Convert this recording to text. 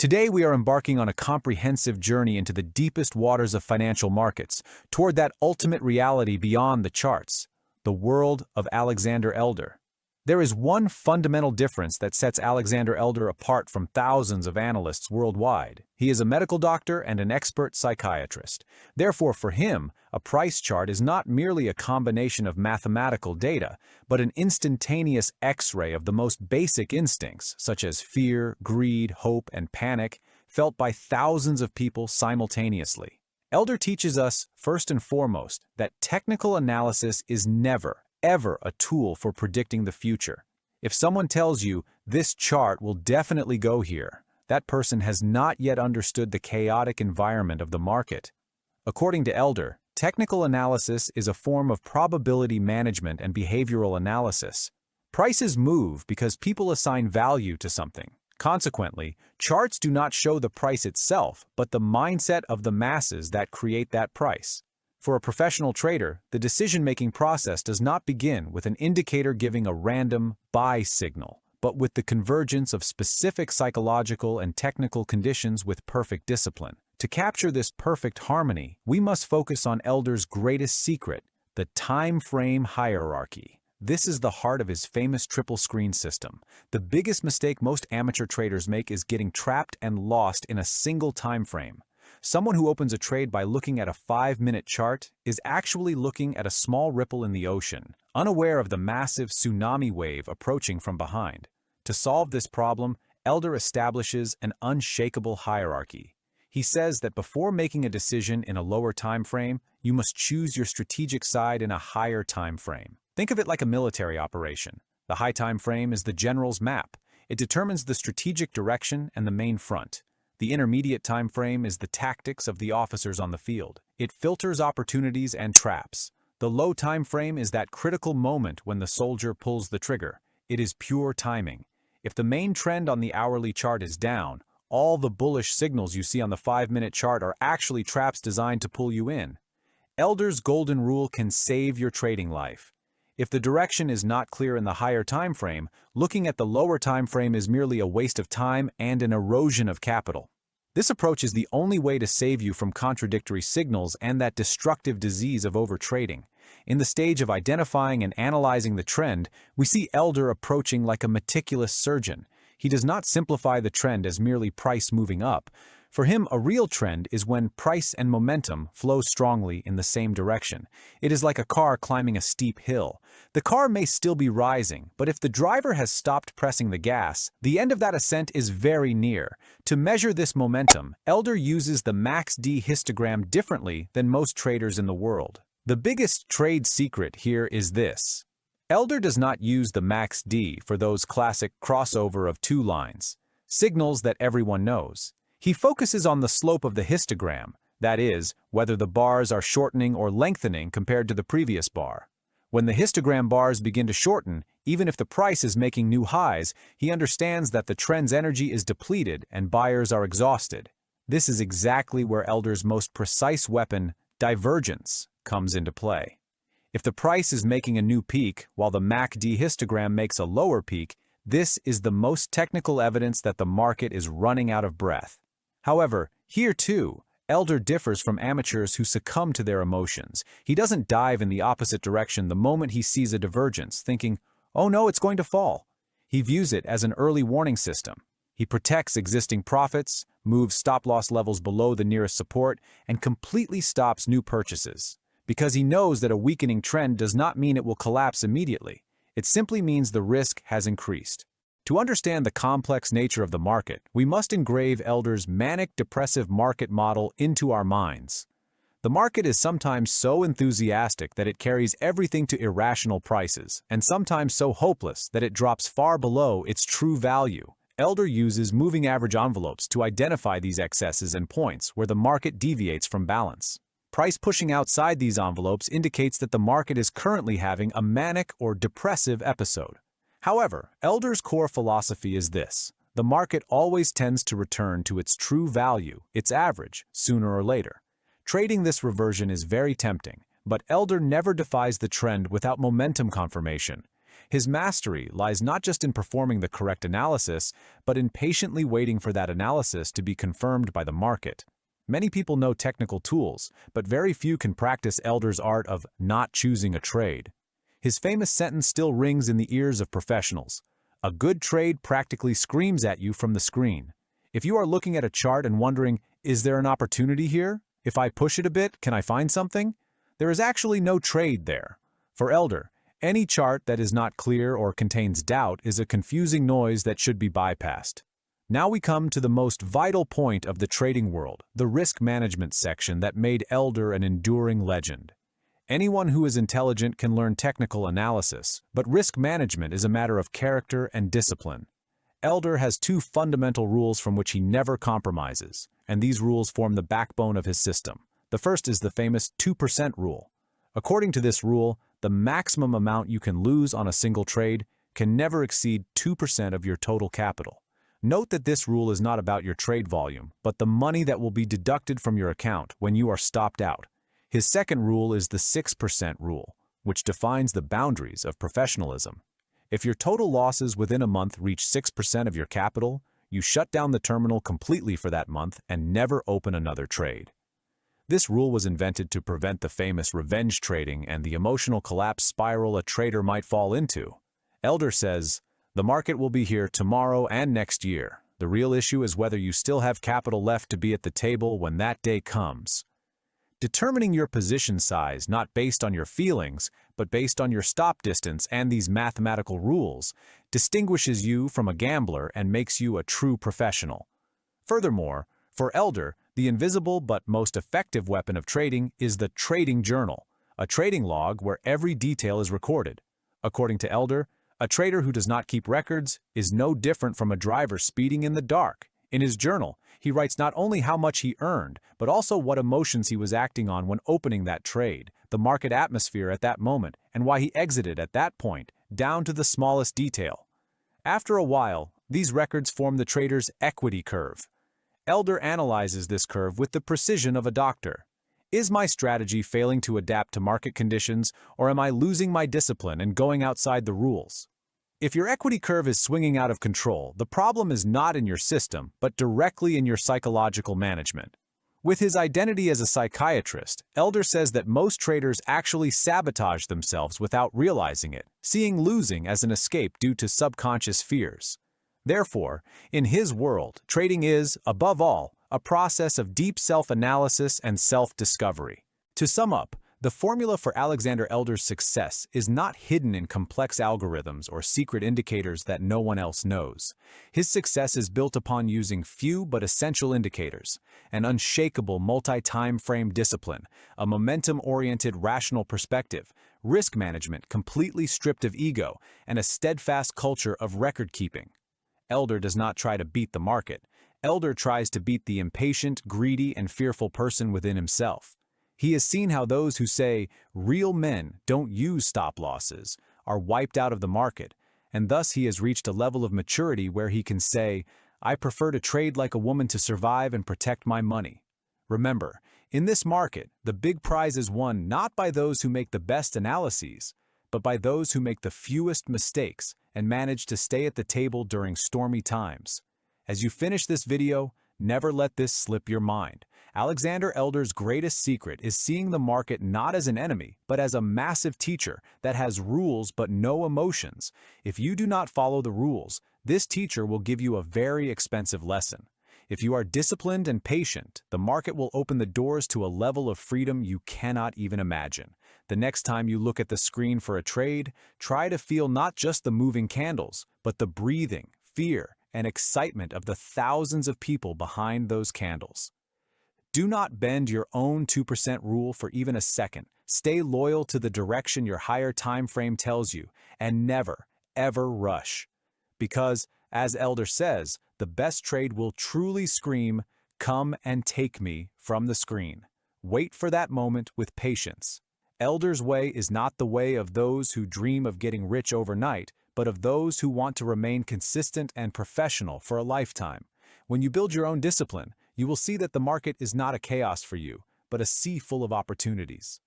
Today we are embarking on a comprehensive journey into the deepest waters of financial markets, toward that ultimate reality beyond the charts, the world of Alexander Elder. There is one fundamental difference that sets Alexander Elder apart from thousands of analysts worldwide. He is a medical doctor and an expert psychiatrist. Therefore, for him, a price chart is not merely a combination of mathematical data, but an instantaneous X-ray of the most basic instincts, such as fear, greed, hope, and panic, felt by thousands of people simultaneously. Elder teaches us, first and foremost, that technical analysis is never, ever a tool for predicting the future. If someone tells you, this chart will definitely go here, that person has not yet understood the chaotic environment of the market. According to Elder, technical analysis is a form of probability management and behavioral analysis. Prices move because people assign value to something. Consequently, charts do not show the price itself, but the mindset of the masses that create that price. For a professional trader, the decision-making process does not begin with an indicator giving a random buy signal, but with the convergence of specific psychological and technical conditions with perfect discipline. To capture this perfect harmony, we must focus on Elder's greatest secret, the time frame hierarchy. This is the heart of his famous triple screen system. The biggest mistake most amateur traders make is getting trapped and lost in a single time frame. Someone who opens a trade by looking at a 5-minute chart is actually looking at a small ripple in the ocean, unaware of the massive tsunami wave approaching from behind. To solve this problem, Elder establishes an unshakable hierarchy. He says that before making a decision in a lower time frame, you must choose your strategic side in a higher time frame. Think of it like a military operation. The high time frame is the general's map. It determines the strategic direction and the main front. The intermediate time frame is the tactics of the officers on the field. It filters opportunities and traps. The low time frame is that critical moment when the soldier pulls the trigger. It is pure timing. If the main trend on the hourly chart is down, all the bullish signals you see on the 5-minute chart are actually traps designed to pull you in. Elder's golden rule can save your trading life. If the direction is not clear in the higher time frame, looking at the lower time frame is merely a waste of time and an erosion of capital. This approach is the only way to save you from contradictory signals and that destructive disease of overtrading. In the stage of identifying and analyzing the trend, we see Elder approaching like a meticulous surgeon. He does not simplify the trend as merely price moving up. For him, a real trend is when price and momentum flow strongly in the same direction. It is like a car climbing a steep hill. The car may still be rising, but if the driver has stopped pressing the gas, the end of that ascent is very near. To measure this momentum, Elder uses the MACD histogram differently than most traders in the world. The biggest trade secret here is this. Elder does not use the MACD for those classic crossover of two lines, signals that everyone knows. He focuses on the slope of the histogram, that is, whether the bars are shortening or lengthening compared to the previous bar. When the histogram bars begin to shorten, even if the price is making new highs, he understands that the trend's energy is depleted and buyers are exhausted. This is exactly where Elder's most precise weapon, divergence, comes into play. If the price is making a new peak while the MACD histogram makes a lower peak, this is the most technical evidence that the market is running out of breath. However, here too, Elder differs from amateurs who succumb to their emotions. He doesn't dive in the opposite direction the moment he sees a divergence, thinking, oh no, it's going to fall. He views it as an early warning system. He protects existing profits, moves stop-loss levels below the nearest support, and completely stops new purchases. Because he knows that a weakening trend does not mean it will collapse immediately. It simply means the risk has increased. To understand the complex nature of the market, we must engrave Elder's manic-depressive market model into our minds. The market is sometimes so enthusiastic that it carries everything to irrational prices, and sometimes so hopeless that it drops far below its true value. Elder uses moving average envelopes to identify these excesses and points where the market deviates from balance. Price pushing outside these envelopes indicates that the market is currently having a manic or depressive episode. However, Elder's core philosophy is this. The market always tends to return to its true value, its average, sooner or later. Trading this reversion is very tempting, but Elder never defies the trend without momentum confirmation. His mastery lies not just in performing the correct analysis, but in patiently waiting for that analysis to be confirmed by the market. Many people know technical tools, but very few can practice Elder's art of not choosing a trade. His famous sentence still rings in the ears of professionals. A good trade practically screams at you from the screen. If you are looking at a chart and wondering, is there an opportunity here? If I push it a bit, can I find something? There is actually no trade there. For Elder, any chart that is not clear or contains doubt is a confusing noise that should be bypassed. Now we come to the most vital point of the trading world, the risk management section that made Elder an enduring legend. Anyone who is intelligent can learn technical analysis, but risk management is a matter of character and discipline. Elder has two fundamental rules from which he never compromises, and these rules form the backbone of his system. The first is the famous 2% rule. According to this rule, the maximum amount you can lose on a single trade can never exceed 2% of your total capital. Note that this rule is not about your trade volume, but the money that will be deducted from your account when you are stopped out. His second rule is the 6% rule, which defines the boundaries of professionalism. If your total losses within a month reach 6% of your capital, you shut down the terminal completely for that month and never open another trade. This rule was invented to prevent the famous revenge trading and the emotional collapse spiral a trader might fall into. Elder says, "The market will be here tomorrow and next year. The real issue is whether you still have capital left to be at the table when that day comes." Determining your position size not based on your feelings, but based on your stop distance and these mathematical rules, distinguishes you from a gambler and makes you a true professional. Furthermore, for Elder, the invisible but most effective weapon of trading is the trading journal, a trading log where every detail is recorded. According to Elder, a trader who does not keep records is no different from a driver speeding in the dark. In his journal, he writes not only how much he earned, but also what emotions he was acting on when opening that trade, the market atmosphere at that moment, and why he exited at that point, down to the smallest detail. After a while, these records form the trader's equity curve. Elder analyzes this curve with the precision of a doctor. Is my strategy failing to adapt to market conditions, or am I losing my discipline and going outside the rules? If your equity curve is swinging out of control, the problem is not in your system, but directly in your psychological management. With his identity as a psychiatrist, Elder says that most traders actually sabotage themselves without realizing it, seeing losing as an escape due to subconscious fears. Therefore, in his world, trading is, above all, a process of deep self-analysis and self-discovery. To sum up, the formula for Alexander Elder's success is not hidden in complex algorithms or secret indicators that no one else knows. His success is built upon using few but essential indicators, an unshakable multi-time frame discipline, a momentum-oriented rational perspective, risk management completely stripped of ego, and a steadfast culture of record-keeping. Elder does not try to beat the market. Elder tries to beat the impatient, greedy, and fearful person within himself. He has seen how those who say, real men don't use stop losses, are wiped out of the market, and thus he has reached a level of maturity where he can say, I prefer to trade like a woman to survive and protect my money. Remember, in this market, the big prize is won not by those who make the best analyses, but by those who make the fewest mistakes and manage to stay at the table during stormy times. As you finish this video, never let this slip your mind. Alexander Elder's greatest secret is seeing the market not as an enemy, but as a massive teacher that has rules but no emotions. If you do not follow the rules, this teacher will give you a very expensive lesson. If you are disciplined and patient, the market will open the doors to a level of freedom you cannot even imagine. The next time you look at the screen for a trade, try to feel not just the moving candles, but the breathing, fear, and excitement of the thousands of people behind those candles. Do not bend your own 2% rule for even a second. Stay loyal to the direction your higher time frame tells you, and never, ever rush. Because, as Elder says, the best trade will truly scream, "Come and take me," from the screen. Wait for that moment with patience. Elder's way is not the way of those who dream of getting rich overnight, but of those who want to remain consistent and professional for a lifetime. When you build your own discipline, you will see that the market is not a chaos for you, but a sea full of opportunities.